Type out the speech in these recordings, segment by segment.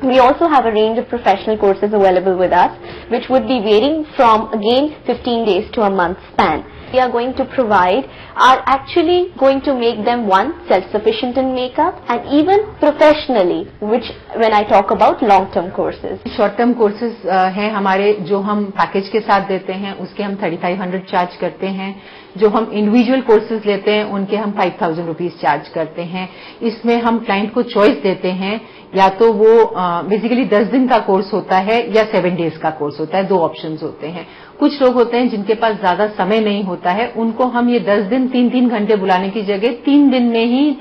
We also have a range of professional courses available with us, which would be varying from, again, 15 days to a month span. We are going to provide are actually going to make them, one, self-sufficient in makeup, and even professionally, which when I talk about long-term courses. Short-term courses हैं हमारे, जो हम package के साथ देते हैं, उसके हम 3500 चार्ज करते हैं. जो हम इंडिविजुअल कोर्सेज लेते हैं, उनके हम 5000 रुपीज चार्ज करते हैं. इसमें हम क्लाइंट को चॉइस देते हैं, या तो वो बेसिकली 10 दिन का कोर्स होता है या 7 डेज का कोर्स होता है. दो ऑप्शंस होते हैं. कुछ लोग होते हैं जिनके पास ज्यादा समय नहीं होता है, उनको हम ये 10 दिन 3-3 घंटे बुलाने की जगह 3 दिन में ही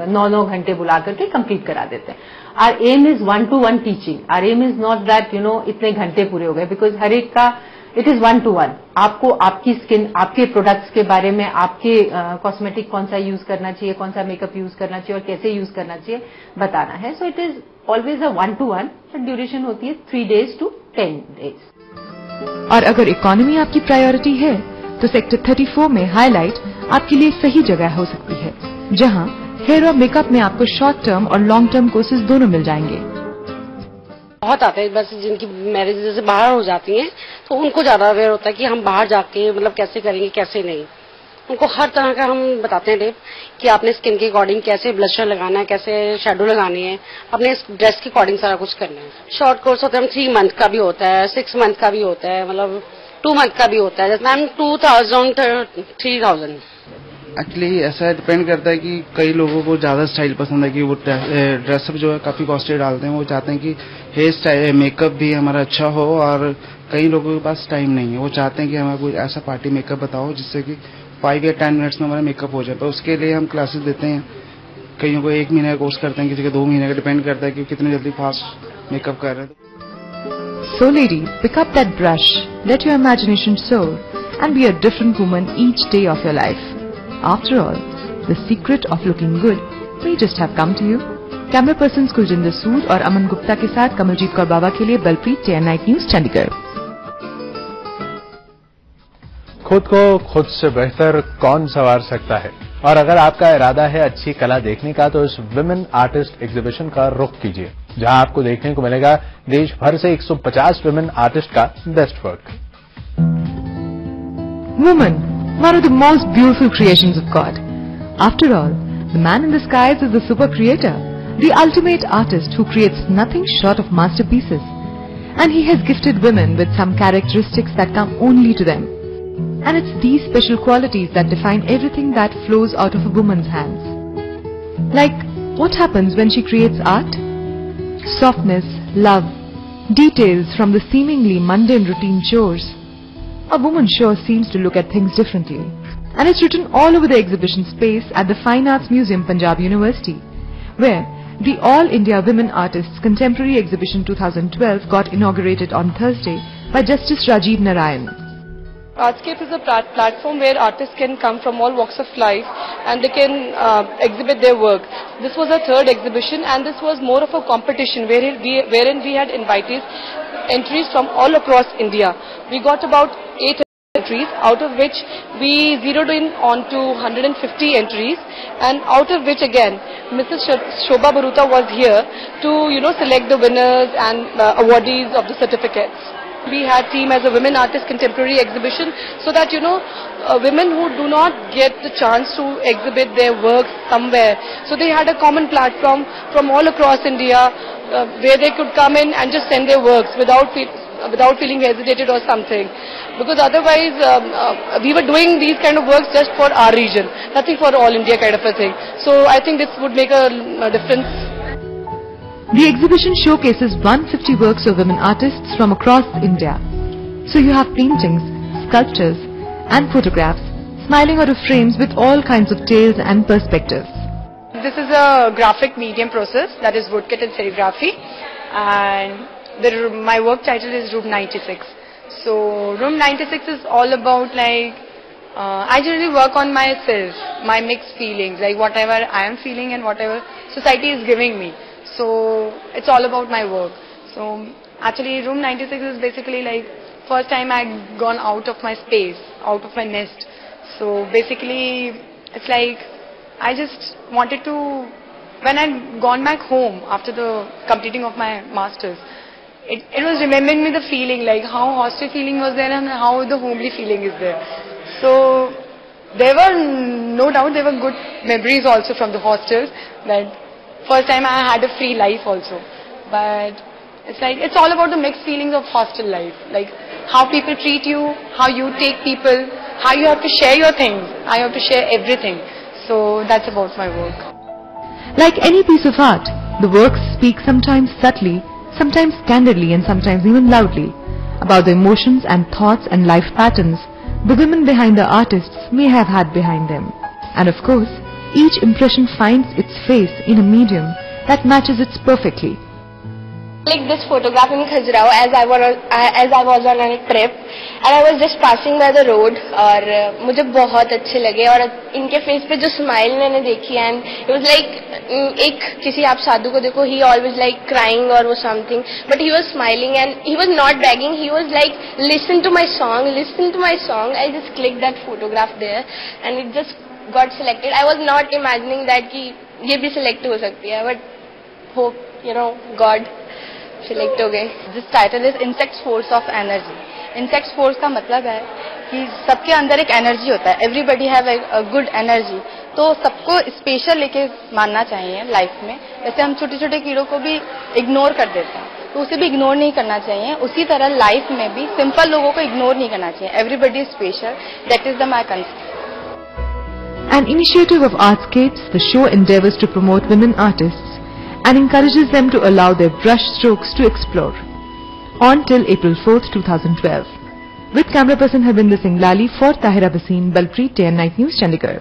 9-9 घंटे बुला करके कंप्लीट करा देते हैं. R M is 1-to-1 teaching. R M is not that इतने घंटे पूरे हो गए, बिकॉज हर एक का इट इज 1-to-1. आपको आपकी स्किन, आपके प्रोडक्ट्स के बारे में, आपके कॉस्मेटिक कौन सा यूज करना चाहिए, कौन सा मेकअप यूज करना चाहिए और कैसे यूज करना चाहिए बताना है. So it is always a 1-to-1. Duration होती है 3 days to 10 days. और अगर इकोनॉमी आपकी प्रायोरिटी है, तो सेक्टर 34 में हाईलाइट आपके लिए सही जगह हो सकती है, जहां हेयर और मेकअप में आपको शॉर्ट टर्म और लॉन्ग टर्म कोर्सेज दोनों मिल जाएंगे. बहुत आते हैं, बस जिनकी मैरिज जैसे बाहर हो जाती हैं, तो उनको ज्यादा अवेयर होता है कि हम बाहर जाके मतलब कैसे करेंगे, कैसे नहीं. उनको हर तरह का हम बताते हैं टिप कि आपने स्किन के अकॉर्डिंग कैसे ब्लशर लगाना है, कैसे शेडो लगानी है, अपने ड्रेस के अकॉर्डिंग सारा कुछ करना है. शॉर्ट कोर्स होता है, 3 मंथ का भी होता है, 6 मंथ का भी होता है, मतलब 2 मंथ का भी होता है. मैम 2000-3000. एक्चुअली ऐसा डिपेंड करता है कि कई लोगों को ज्यादा स्टाइल पसंद है कि वो ड्रेसअप जो है काफी कॉस्टली डालते हैं. वो चाहते हैं कि हेयर स्टाइल, मेकअप भी हमारा अच्छा हो, और कई लोगों के पास टाइम नहीं है. वो चाहते हैं कि हमें कोई ऐसा पार्टी मेकअप बताओ जिससे कि 5 या 10 मिनट्स में हमारा मेकअप हो जाए. तो उसके लिए हम क्लासेस देते हैं. कईयों को 1 महीने का कोर्स करते हैं, किसी का 2 महीने का. डिपेंड करता है कि कितनी जल्दी फास्ट मेकअप कर रहे हैं. So ladies, pick up that brush, let your imagination soar, and be a different woman each day of your life. After all, the secret of looking good may just have come to you. Camera person Kuljinder Sood और अमन गुप्ता के साथ कमलजीत कौर बाबा के लिए Balpreet, TN night news, Chandigarh. खुद को खुद से बेहतर कौन संवार सकता है, और अगर आपका इरादा है अच्छी कला देखने का, तो इस विमेन आर्टिस्ट एग्जीबिशन का रुख कीजिए, जहां आपको देखने को मिलेगा देश भर से 150 विमेन आर्टिस्ट का best work. Woman, one of the most beautiful creations of God. After all, the man in the skies is the super creator, the ultimate artist who creates nothing short of masterpieces. And he has gifted women with some characteristics that come only to them. And it's these special qualities that define everything that flows out of a woman's hands. Like, what happens when she creates art? Softness, love, details from the seemingly mundane routine chores. A woman sure seems to look at things differently. And it's written all over the exhibition space at the Fine Arts Museum, Punjab University, where the All India Women Artists Contemporary Exhibition 2012 got inaugurated on Thursday by Justice Rajiv Narayan. Artscape is a platform where artists can come from all walks of life and they can exhibit their work. This was our 3rd exhibition, and this was more of a competition wherein we had entries from all across India. We got about 8 entries, out of which we zeroed in onto 150 entries, and out of which again Mrs. Shobha Baruta was here to select the winners and awardees of the certificates. We had theme as a Women Artist Contemporary Exhibition, so that women who do not get the chance to exhibit their works somewhere, so they had a common platform from all across India where they could come in and just send their works without feeling hesitated or something, because otherwise we were doing these kind of works just for our region, nothing for all India kind of a thing. So I think this would make a difference. The exhibition showcases 150 works of women artists from across India. So you have paintings, sculptures and photographs smiling out of frames with all kinds of tales and perspectives. This is a graphic medium process, that is woodcut and serigraphy, and my work title is Room 96. So Room 96 is all about I generally work on myself, my mixed feelings, like whatever I am feeling and whatever society is giving me. So it's all about my work. So actually Room 96 is basically first time I gone out of my space, out of my nest. So basically it's I just wanted to when I'd gone back home after the completing of my masters, it was remembering me the feeling, like how hostel feeling was there and how the homely feeling is there. So there were no doubt there were good memories also from the hostels. That first time I had a free life also, but it's like it's all about the mixed feelings of hostel life, like how people treat you, how you take people, how you have to share your things, how you have to share everything. So that's about my work. Like any piece of art, the works speak sometimes subtly, sometimes candidly, and sometimes even loudly about the emotions and thoughts and life patterns the women behind the artists may have had behind them. And of course, each impression finds its face in a medium that matches it perfectly. Like this photograph in Khajuraho, as I was on a trip and I was just passing by the road, और मुझे बहुत अच्छे लगे और इनके face पे जो smile मैंने देखी and it was like एक किसी आप साधु को देखो, he always like crying or something, but he was smiling and he was not begging, he was like listen to my song. I just clicked that photograph there and it just got selected. I was not imagining that कि ये भी select हो सकती है, but hope God select हो गए. This title is insects force of energy. Insects force का मतलब है कि सबके अंदर एक एनर्जी होता है. Everybody have a good energy. तो सबको स्पेशल लेके मानना चाहिए लाइफ में. जैसे हम छोटे छोटे कीड़ों को भी इग्नोर कर देते हैं, तो उसे भी इग्नोर नहीं करना चाहिए. उसी तरह लाइफ में भी सिंपल लोगों को इग्नोर नहीं करना चाहिए. Everybody is special. That is the my concept. An initiative of Artscapes, the show endeavors to promote women artists and encourages them to allow their brush strokes to explore. On till April 4th, 2012. With camera person Harbinder Singh Lali for Tahira Basin, Balpreet, Day and Night News, Chandigarh.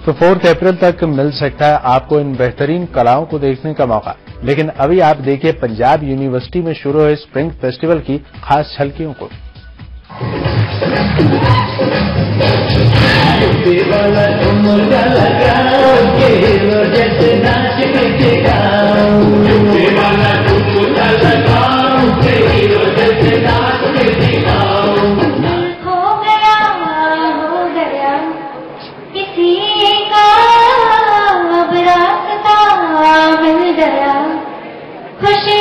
तो 4 अप्रैल तक मिल सकता है आपको इन बेहतरीन कलाओं को देखने का मौका. लेकिन अभी आप देखिए पंजाब यूनिवर्सिटी में शुरू हुए स्प्रिंग फेस्टिवल की खास झलकियों को. खुश